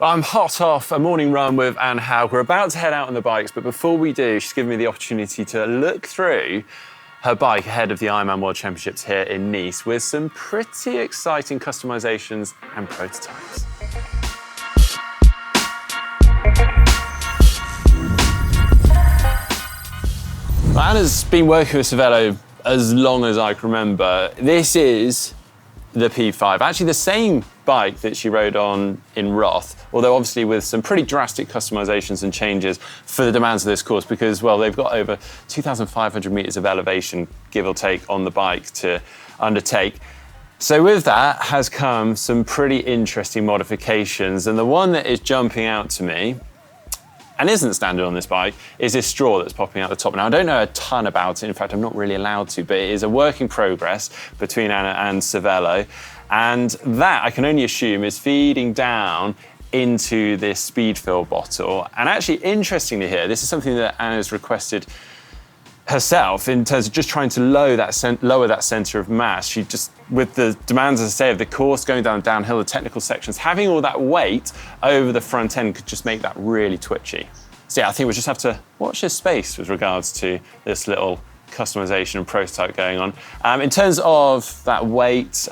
I'm hot off a morning run with Anne Haug. We're about to head out on the bikes, but before we do, she's given me the opportunity to look through her bike ahead of the Ironman World Championships here in Nice with some pretty exciting customizations and prototypes. Anna's been working with Cervelo as long as I can remember. This is the P5, actually the same bike that she rode on in Roth, although obviously with some pretty drastic customizations and changes for the demands of this course because, well, they've got over 2,500 meters of elevation, give or take, on the bike to undertake. So with that has come some pretty interesting modifications, and the one that is jumping out to me and isn't standard on this bike is this straw that's popping out the top. Now, I don't know a ton about it. In fact, I'm not really allowed to, but it is a work in progress between Anna and Cervelo. And that, I can only assume, is feeding down into this speed fill bottle. And actually, interestingly here, this is something that Anna's requested herself in terms of just trying to lower that center of mass. She just, with the demands, as I say, of the course going downhill, the technical sections, having all that weight over the front end could just make that really twitchy. So yeah, I think we'll just have to watch this space with regards to this little customization and prototype going on. In terms of that weight,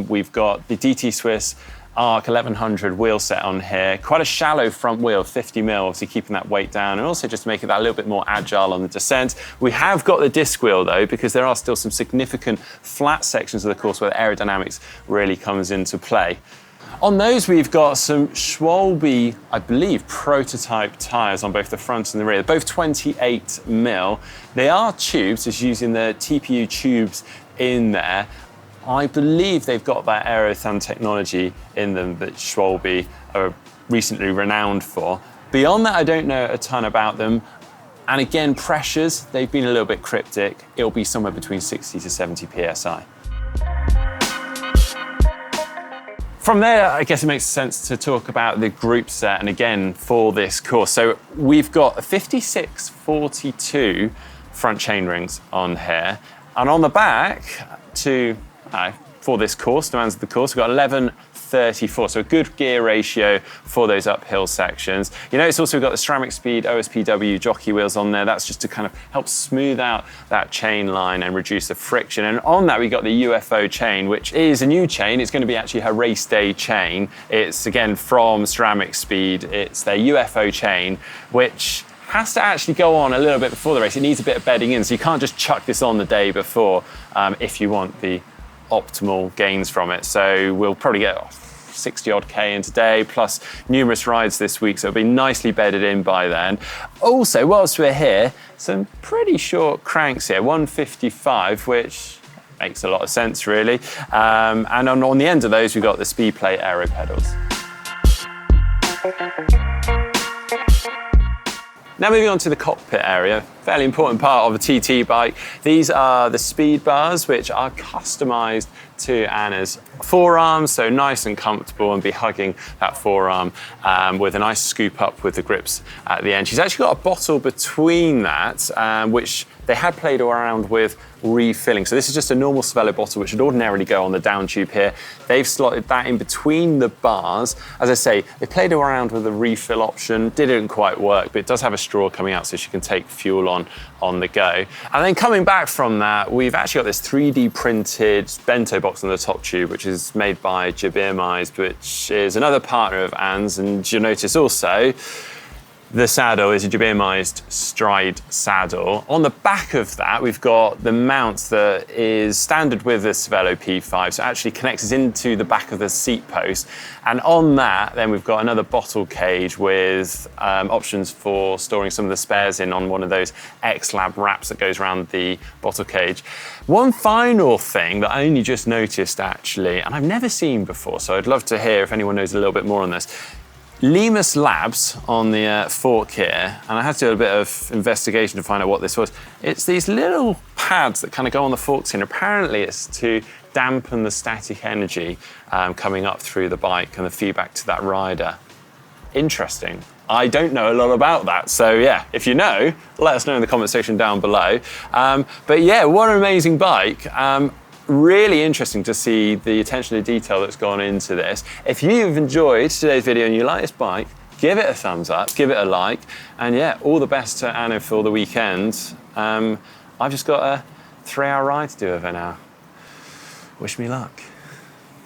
we've got the DT Swiss Arc 1100 wheel set on here, quite a shallow front wheel, 50 mil, obviously keeping that weight down, and also just to make it that a little bit more agile on the descent. We have got the disc wheel though, because there are still some significant flat sections of the course where the aerodynamics really comes into play. On those, we've got some Schwalbe, I believe, prototype tyres on both the front and the rear, both 28 mil. They are tubes, just using the TPU tubes in there. I believe they've got that aerotherm technology in them that Schwalbe are recently renowned for. Beyond that, I don't know a ton about them. And again, pressures, they've been a little bit cryptic. It'll be somewhere between 60 to 70 PSI. From there, I guess it makes sense to talk about the group set, and again, for this course. So we've got a 56-42 front chain rings on here, and on the back, for this course, demands of the course, we've got 11-34, so a good gear ratio for those uphill sections. You know, it's also got the Ceramic Speed OSPW jockey wheels on there. That's just to kind of help smooth out that chain line and reduce the friction. And on that, we got the UFO chain, which is a new chain. It's going to be actually her race day chain. It's, again, from Ceramic Speed. It's their UFO chain, which has to actually go on a little bit before the race. It needs a bit of bedding in, so you can't just chuck this on the day before if you want the optimal gains from it. So we'll probably get 60 odd K in today, plus numerous rides this week, so it'll be nicely bedded in by then. Also, whilst we're here, some pretty short cranks here, 155, which makes a lot of sense really. And on the end of those, we've got the Speedplay aero pedals. Now moving on to the cockpit area, fairly important part of a TT bike. These are the speed bars, which are customized to Anna's forearm, so nice and comfortable, and be hugging that forearm with a nice scoop up with the grips at the end. She's actually got a bottle between that, which they had played around with refilling. So this is just a normal Cervelo bottle, which would ordinarily go on the down tube here. They've slotted that in between the bars. As I say, they played around with the refill option, didn't quite work, but it does have a straw coming out so she can take fuel on the go. And then coming back from that, we've actually got this 3D printed bento box on the top tube, which is made by Jabirmized, which is another partner of Anne's. And you'll notice also the saddle is a Jabirmized Stride saddle. On the back of that, we've got the mount that is standard with the Cervelo P5, so it actually connects into the back of the seat post. And on that, then we've got another bottle cage with options for storing some of the spares in on one of those X-Lab wraps that goes around the bottle cage. One final thing that I only just noticed actually, and I've never seen before, so I'd love to hear if anyone knows a little bit more on this. Lemus Labs on the fork here, and I had to do a bit of investigation to find out what this was. It's these little pads that kind of go on the forks here, and apparently it's to dampen the static energy coming up through the bike and the feedback to that rider. Interesting. I don't know a lot about that, so yeah, if you know, let us know in the comment section down below. But yeah, what an amazing bike. really interesting to see the attention to detail that's gone into this. If you've enjoyed today's video and you like this bike, give it a thumbs up, give it a like, and yeah, all the best to Anna for the weekend. I've just got a 3-hour ride to do with her now. Wish me luck.